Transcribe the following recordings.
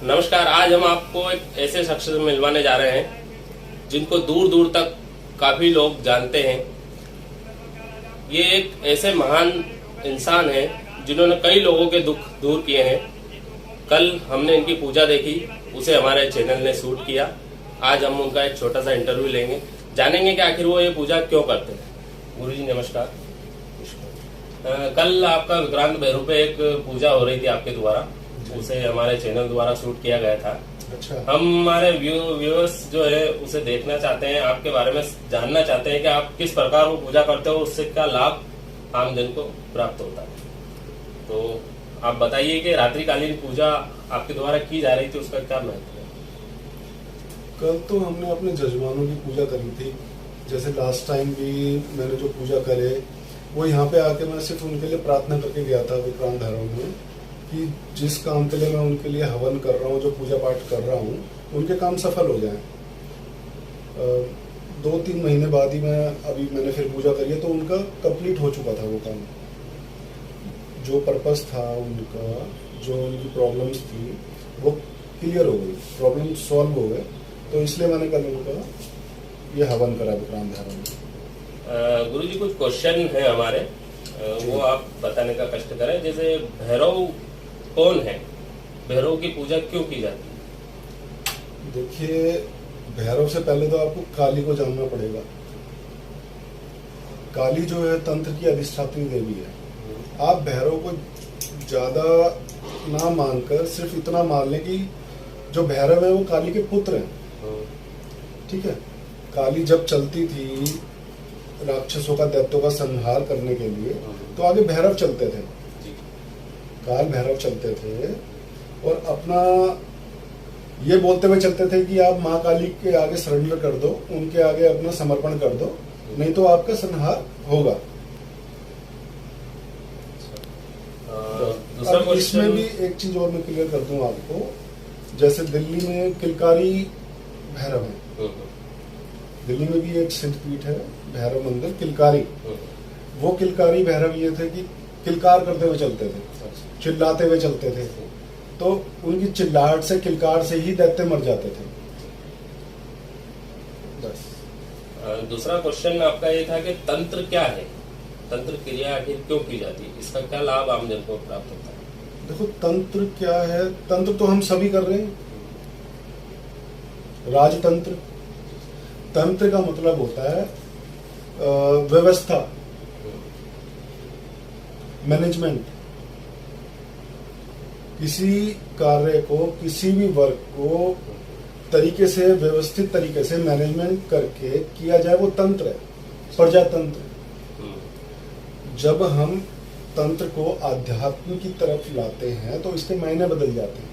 नमस्कार। आज हम आपको एक ऐसे शख्स से मिलवाने जा रहे हैं जिनको दूर दूर तक काफी लोग जानते हैं। ये एक ऐसे महान इंसान हैं जिन्होंने कई लोगों के दुख दूर किए हैं। कल हमने इनकी पूजा देखी, उसे हमारे चैनल ने शूट किया। आज हम उनका एक छोटा सा इंटरव्यू लेंगे, जानेंगे कि आखिर वो ये पूजा क्यों करते हैं। गुरुजी नमस्कार। कल आपका विक्रांत भैरू पे एक पूजा हो रही थी आपके द्वारा, उसे हमारे चैनल द्वारा शूट किया गया था। अच्छा। हम हमारे व्यूअर्स जो है उसे देखना चाहते हैं, आपके बारे में जानना चाहते हैं कि आप किस प्रकार वो पूजा करते हो, उससे क्या लाभ आम जन को प्राप्त होता है। तो आप बताइए कि रात्रिकालीन पूजा आपके द्वारा की जा रही थी, उसका क्या महत्व है। कल तो हमने अपने जजमानों की पूजा करी थी। जैसे लास्ट टाइम भी मैंने जो पूजा करे वो यहाँ पे आके मैं सिर्फ उनके लिए प्रार्थना करके गया था विक्रांत भैरव में, कि जिस काम के लिए मैं उनके लिए हवन कर रहा हूँ, जो पूजा पाठ कर रहा हूँ, उनके काम सफल हो जाएं। 2-3 महीने बाद ही मैंने फिर पूजा करी है, तो उनका कंप्लीट हो चुका था वो काम। जो पर्पस था उनका, जो उनकी प्रॉब्लम्स थी वो क्लियर हो गई, प्रॉब्लम सॉल्व हो गए। तो इसलिए मैंने कल उनका ये हवन करा विक्रांत भैरव में। गुरुजी कुछ क्वेश्चन है हमारे, वो आप बताने का कष्ट करें। जैसे भैरव कौन है, भैरव की पूजा क्यों की जाती है। देखिए, भैरव से पहले तो आपको काली को जानना पड़ेगा। काली जो है तंत्र की अधिष्ठात्री देवी है। आप भैरव को ज्यादा ना मानकर सिर्फ इतना मान लें कि जो भैरव है वो काली के पुत्र हैं। ठीक है। काली जब चलती थी राक्षसों का, दैत्यों का संहार करने के लिए, तो आगे भैरव चलते थे, काल भैरव चलते थे, और अपना ये बोलते हुए चलते थे कि आप माँ काली के आगे सरेंडर कर दो, उनके आगे अपना समर्पण कर दो, नहीं तो आपका संहार होगा। अब इसमें भी एक चीज और मैं क्लियर कर दूं आपको। जैसे दिल्ली में किलकारी भैरव है, दिल्ली में भी एक सिद्धपीठ है भैरव मंदिर किलकारी। वो किलकारी भैरव ये थे कि किलकार करते हुए चलते थे, चिल्लाते हुए चलते थे, तो उनकी चिल्लाहट से, किलकार से ही दैत्य मर जाते थे। बस। दूसरा क्वेश्चन आपका ये था कि तंत्र क्या है, तंत्र क्रिया आखिर क्यों की जाती है, इसका क्या लाभ आम जन को प्राप्त होता है। देखो, तंत्र क्या है, तंत्र तो हम सभी कर रहे हैं। राजतंत्र, तंत्र का मतलब होता है व्यवस्था, मैनेजमेंट। किसी कार्य को, किसी भी वर्क को तरीके से, व्यवस्थित तरीके से मैनेजमेंट करके किया जाए, वो तंत्र है, प्रजातंत्र। जब हम तंत्र को आध्यात्म की तरफ लाते हैं तो इसके मायने बदल जाते हैं।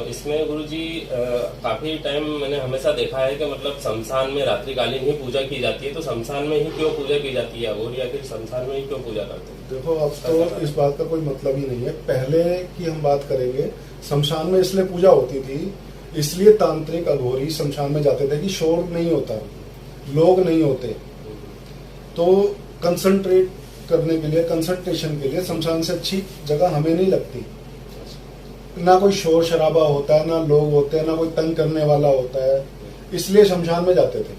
इसमें गुरुजी काफी टाइम मैंने हमेशा देखा है कि मतलब शमशान में रात्रिकालीन ही पूजा की जाती है। तो शमशान में ही क्यों पूजा की जाती है, और या फिर शमशान में ही क्यों पूजा करते हैं। देखो, अब तो इस बात का कोई मतलब ही नहीं है। पहले की हम बात करेंगे, शमशान में इसलिए पूजा होती थी, इसलिए तांत्रिक अघोरी शमशान में जाते थे कि शोर नहीं होता, लोग नहीं होते, तो कंसंट्रेट करने के लिए, कंसंट्रेशन के लिए शमशान से अच्छी जगह हमें नहीं लगती। ना कोई शोर शराबा होता है, ना लोग होते हैं, ना कोई तंग करने वाला होता है, इसलिए शमशान में जाते थे।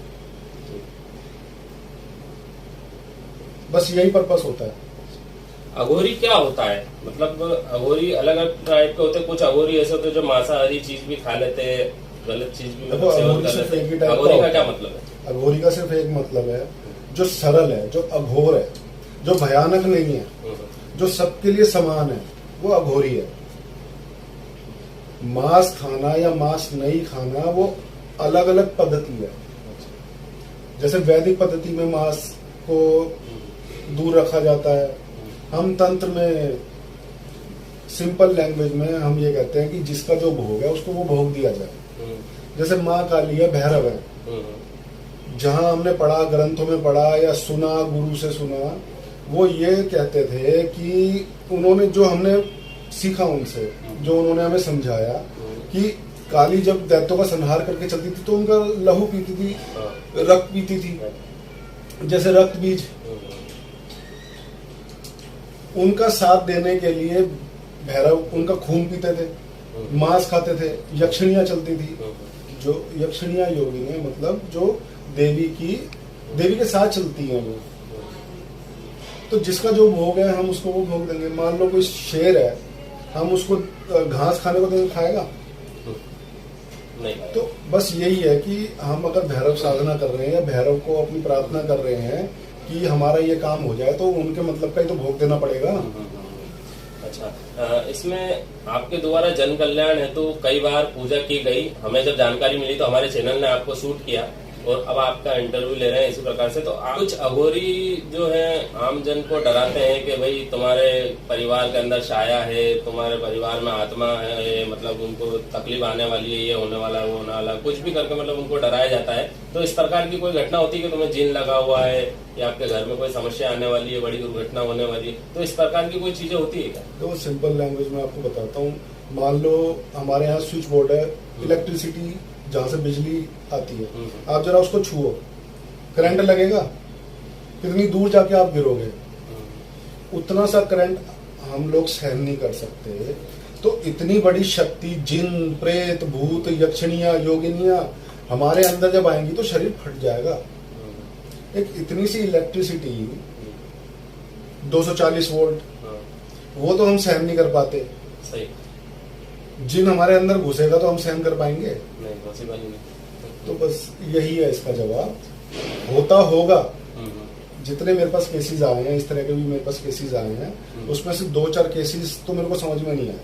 बस यही पर्पस होता है। अघोरी क्या होता है, मतलब अघोरी अलग अलग टाइप के होते हैं। कुछ अघोरी ऐसे होते हैं जो मांसाहारी चीज भी खा लेते हैं, गलत चीज भी देखो, अघोरी सिर्फ एक ही टाइप का अघोरी का क्या मतलब है। अघोरी का सिर्फ एक मतलब है, जो सरल है, जो अघोर है, जो भयानक नहीं है, जो सबके लिए समान है, वो अघोरी है। मांस खाना या मांस नहीं खाना वो अलग अलग पद्धति है। जैसे वैदिक पद्धति में मांस को दूर रखा जाता है, हम तंत्र में सिंपल लैंग्वेज में हम ये कहते हैं कि जिसका जो भोग है उसको वो भोग दिया जाए। जैसे माँ काली है, भैरव है, जहां हमने पढ़ा, ग्रंथों में पढ़ा या सुना, गुरु से सुना, वो ये कहते थे कि उन्होंने जो हमने सीखा उनसे, जो उन्होंने हमें समझाया कि काली जब दैत्यों का संहार करके चलती थी तो उनका लहू पीती थी, रक्त पीती थी, जैसे रक्त बीज। उनका साथ देने के लिए भैरव उनका खून पीते थे, मांस खाते थे, यक्षिणियां चलती थी। जो यक्षिणियां योगिनी मतलब जो देवी के साथ चलती हैं वो। तो जिसका जो भोग है हम उसको वो भोग देंगे। मान लो कोई शेर है, हम उसको घास खाने को देंगे, खाएगा नहीं। तो बस यही है कि हम अगर भैरव साधना कर रहे हैं या भैरव को अपनी प्रार्थना कर रहे हैं कि हमारा ये काम हो जाए, तो उनके मतलब का ही तो भोग देना पड़ेगा। अच्छा, इसमें आपके द्वारा जन कल्याण हेतु तो कई बार पूजा की गई। हमें जब जानकारी मिली तो हमारे चैनल ने आपको शूट किया और अब आपका इंटरव्यू ले रहे हैं इसी प्रकार से। तो कुछ अघोरी जो है आम जन को डराते हैं कि भाई तुम्हारे परिवार के अंदर साया है, तुम्हारे परिवार में आत्मा है, मतलब उनको तकलीफ आने वाली है, ये होने वाला है, वो होने वाला, कुछ भी करके मतलब उनको डराया जाता है। तो इस प्रकार की कोई घटना होती है कि तुम्हें जिन लगा हुआ है या आपके घर में कोई समस्या आने वाली है, बड़ी दुर्घटना होने वाली है, तो इस प्रकार की कोई चीजें होती है क्या? तो सिंपल लैंग्वेज में आपको बताता हूँ। मान लो हमारे यहाँ स्विच बोर्ड है, इलेक्ट्रिसिटी जहाँ से बिजली आती है, आप जरा उसको छुओ, करंट लगेगा, कितनी दूर जाके आप गिरोगे। उतना सा करंट हम लोग सहन नहीं कर सकते। तो इतनी बड़ी शक्ति, जिन, प्रेत, भूत, यक्षिणियां, योगिनियां हमारे अंदर जब आएंगी तो शरीर फट जाएगा। एक इतनी सी इलेक्ट्रिसिटी 240 वोल्ट, वो तो हम सहन नहीं कर पाते। सही। जिन हमारे अंदर घुसेगा तो हम सहन कर पाएंगे? नहीं, पॉसिबल नहीं। तो बस यही है इसका जवाब। होता होगा। जितने मेरे पास केसेस आए हैं, इस तरह के भी मेरे पास केसेस आए हैं, उसमें से 2-4 केसेस तो मेरे को समझ में नहीं आए,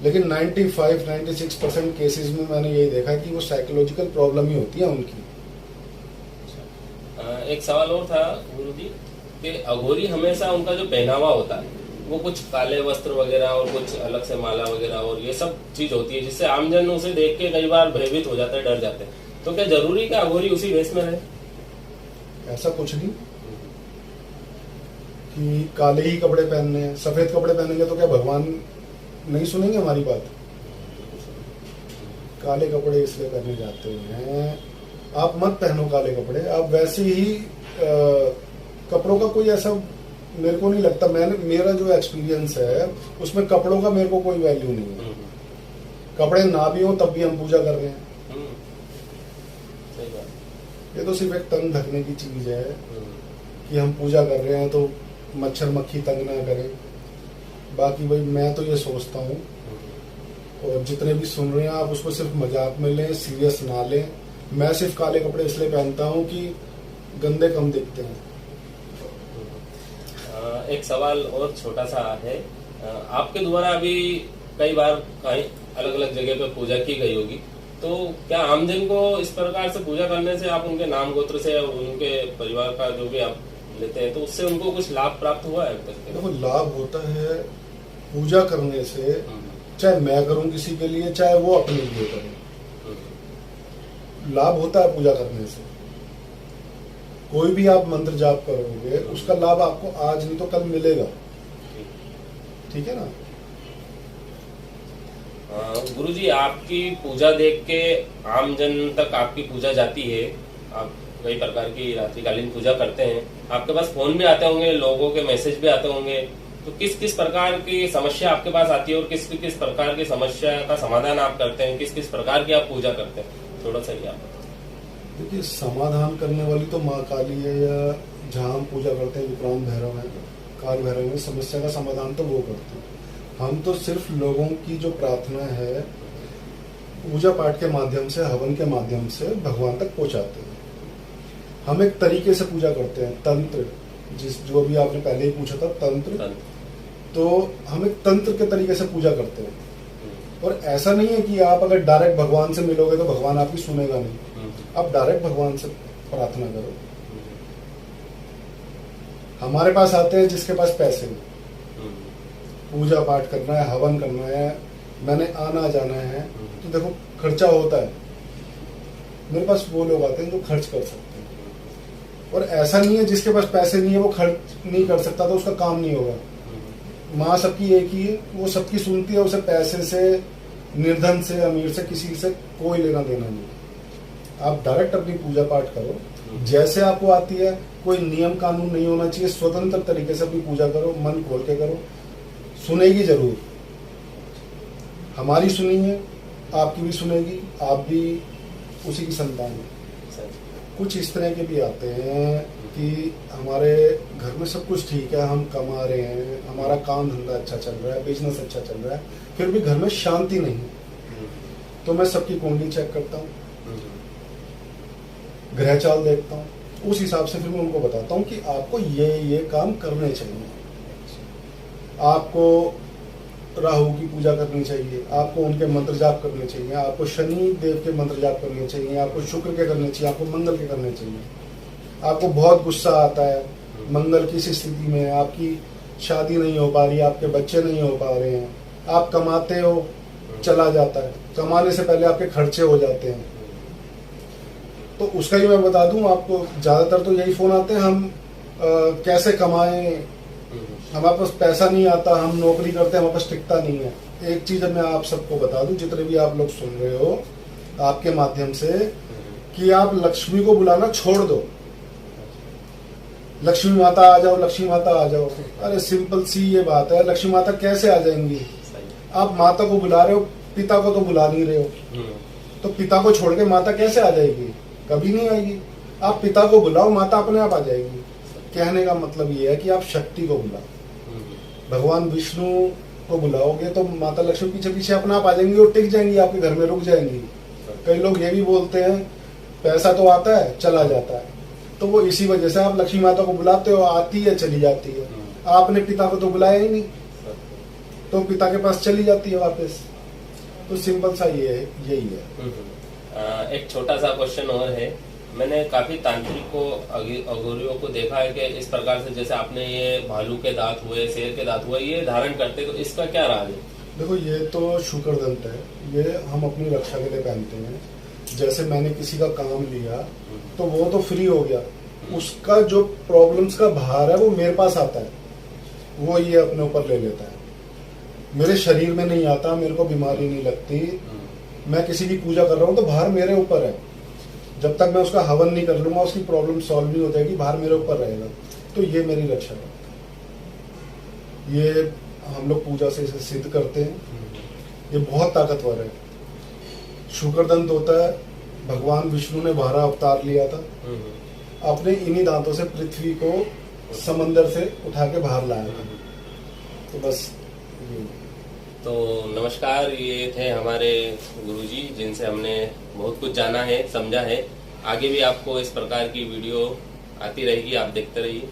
लेकिन 95-96% केसेस में मैंने यही देखा कि वो साइकोलॉजिकल प्रॉब्लम ही होती है उनकी। एक सवाल और था गुरुजी कि अघोरी हमेशा उनका जो पहनावा होता है वो कुछ काले वस्त्र वगैरह और कुछ अलग से माला वगैरह और ये सब चीज होती है, जिससे आमजन उसे देख के कई बार भयभीत हो जाते हैं, डर जाते हैं। तो क्या जरूरी कि अघोरी उसी वेश में रहे? ऐसा कुछ नहीं कि काले ही कपड़े पहनने हैं। सफेद कपड़े पहनेंगे तो क्या भगवान नहीं सुनेंगे हमारी बात? काले कपड़े इसलिए पहने जाते हैं, आप मत पहनो काले कपड़े। आप वैसे ही कपड़ों का कोई ऐसा मेरे को नहीं लगता, मेरा जो एक्सपीरियंस है उसमें कपड़ों का मेरे को कोई वैल्यू नहीं है। कपड़े ना भी हो तब भी हम पूजा कर रहे हैं। ये तो सिर्फ एक तंग ढकने की चीज है कि हम पूजा कर रहे हैं तो मच्छर मक्खी तंग ना करें। बाकी भाई मैं तो ये सोचता हूँ, और जितने भी सुन रहे हैं आप उसको सिर्फ मजाक में लें, सीरियस ना लें। मैं सिर्फ काले कपड़े इसलिए पहनता हूँ कि गंदे कम दिखते हैं। एक सवाल और छोटा सा है, आपके द्वारा अभी कई बार कहीं अलग अलग जगह पे पूजा की गई होगी, तो क्या आमजन को इस प्रकार से पूजा करने से, आप उनके नाम गोत्र से उनके परिवार का जो भी आप लेते हैं, तो उससे उनको कुछ लाभ प्राप्त हुआ है अब तक? देखो, लाभ होता है पूजा करने से, चाहे मैं करूं किसी के लिए, चाहे वो अपने लिए करें, लाभ होता है पूजा करने से। कोई भी आप मंत्र जाप करोगे उसका लाभ आपको आज नहीं तो कल मिलेगा। ठीक है ना? गुरुजी, आपकी पूजा देख के आमजन तक आपकी पूजा जाती है, आप कई प्रकार की रात्रिकालीन पूजा करते हैं, आपके पास फोन भी आते होंगे, लोगों के मैसेज भी आते होंगे, तो किस किस प्रकार की समस्या आपके पास आती है और किस किस प्रकार की समस्या का समाधान आप करते हैं, किस किस प्रकार की आप पूजा करते हैं, थोड़ा सा ही आप? देखिए, समाधान करने वाली तो माँ काली है, या जहाँ हम पूजा करते हैं विक्रांत भैरव है, काल भैरव है, समस्या का समाधान तो वो करते हैं। हम तो सिर्फ लोगों की जो प्रार्थना है पूजा पाठ के माध्यम से, हवन के माध्यम से भगवान तक पहुंचाते हैं। हम एक तरीके से पूजा करते हैं, तंत्र, जो भी आपने पहले ही पूछा था, तंत्र। तो हम एक तंत्र के तरीके से पूजा करते हैं, और ऐसा नहीं है कि आप अगर डायरेक्ट भगवान से मिलोगे तो भगवान आपकी सुनेगा नहीं। आप डायरेक्ट भगवान से प्रार्थना करो। हमारे पास आते हैं जिसके पास पैसे नहीं, पूजा पाठ करना है, हवन करना है, मैंने आना जाना है, तो देखो खर्चा होता है। मेरे पास वो लोग आते हैं जो खर्च कर सकते हैं, और ऐसा नहीं है जिसके पास पैसे नहीं है वो खर्च नहीं कर सकता तो उसका काम नहीं होगा। माँ सबकी एक ही है, वो सबकी सुनती है, उसे पैसे से, निर्धन से, अमीर से, किसी से कोई लेना देना नहीं। आप डायरेक्ट अपनी पूजा पाठ करो, जैसे आपको आती है, कोई नियम कानून नहीं होना चाहिए, स्वतंत्र तरीके से अपनी पूजा करो, मन खोल के करो, सुनेगी जरूर, हमारी सुनी है, आपकी भी सुनेगी, आप भी उसी की संतान है। कुछ इस तरह के भी आते हैं कि हमारे घर में सब कुछ ठीक है, हम कमा रहे हैं, हमारा काम धंधा अच्छा चल रहा है, बिजनेस अच्छा चल रहा है, फिर भी घर में शांति नहीं है। तो मैं सबकी कुंडली चेक करता हूँ, ग्रह चाल देखता हूँ, उस हिसाब से फिर मैं उनको बताता हूँ कि आपको ये काम करने चाहिए। आपको राहु की पूजा करनी चाहिए, आपको उनके मंत्र जाप करने चाहिए, आपको शनि देव के मंत्र जाप करने चाहिए, आपको शुक्र के करने चाहिए, आपको मंगल के करने चाहिए। आपको बहुत गुस्सा आता है, मंगल की स्थिति में आपकी शादी नहीं हो पा रही, आपके बच्चे नहीं हो पा रहे हैं, आप कमाते हो चला जाता है, कमाने से पहले आपके खर्चे हो जाते हैं, तो उसका ही मैं बता दूं आपको। ज्यादातर तो यही फोन आते हैं, हम कैसे कमाएं, हमारे पास पैसा नहीं आता, हम नौकरी करते हैं, हमारे पास टिकता नहीं है। एक चीज मैं आप सबको बता दूं, जितने भी आप लोग सुन रहे हो आपके माध्यम से, कि आप लक्ष्मी को बुलाना छोड़ दो। लक्ष्मी माता आ जाओ, लक्ष्मी माता आ जाओ, अरे सिंपल सी ये बात है, लक्ष्मी माता कैसे आ जाएंगी? आप माता को बुला रहे हो, पिता को तो बुला नहीं रहे हो, तो पिता को छोड़ के माता कैसे आ जाएगी? कभी नहीं आएगी। आप पिता को बुलाओ, माता अपने आप आ जाएगी। कहने का मतलब ये है कि आप शक्ति को बुलाओ, भगवान विष्णु को बुलाओगे तो माता लक्ष्मी पीछे पीछे अपना आप आ जाएंगी और टिक जाएंगी, आपके घर में रुक जाएंगी। कई लोग ये भी बोलते हैं पैसा तो आता है चला जाता है, तो वो इसी वजह से आप लक्ष्मी माता को बुलाते हो, आती है चली जाती है। आपने पिता को तो बुलाया ही नहीं, तो पिता के पास चली जाती है वापस। तो सिंपल सा ये है, यही है। एक छोटा सा क्वेश्चन और है, मैंने काफी तांत्रिकों अघोरियों को देखा है कि इस प्रकार से जैसे आपने ये भालू के दांत हुए, शेर के दांत हुए, ये धारण करते, तो इसका क्या राज है? देखो ये तो शुक्र दंत है, ये हम अपनी रक्षा के लिए पहनते हैं। जैसे मैंने किसी का काम लिया तो वो तो फ्री हो गया, उसका जो प्रॉब्लम्स का भार है वो मेरे पास आता है, वो ये अपने ऊपर ले लेता है। मेरे शरीर में नहीं आता, मेरे को बीमारी नहीं लगती, मैं किसी की पूजा कर रहा हूँ तो भार मेरे ऊपर है। जब तक मैं उसका हवन नहीं कर लूंगा उसकी प्रॉब्लम सॉल्व नहीं हो जाएगी, भार मेरे ऊपर रहेगा। तो ये मेरी रक्षा करता है, ये हम लोग पूजा से इसे सिद्ध करते हैं। ये बहुत ताकतवर है। शुक्रदंत होता है, भगवान विष्णु ने 12 अवतार लिया था, अपने इन्हीं दांतों से पृथ्वी को समंदर से उठा के बाहर लाया था। तो बस ये। तो नमस्कार, ये थे हमारे गुरुजी जिनसे हमने बहुत कुछ जाना है, समझा है। आगे भी आपको इस प्रकार की वीडियो आती रहेगी, आप देखते रहिए।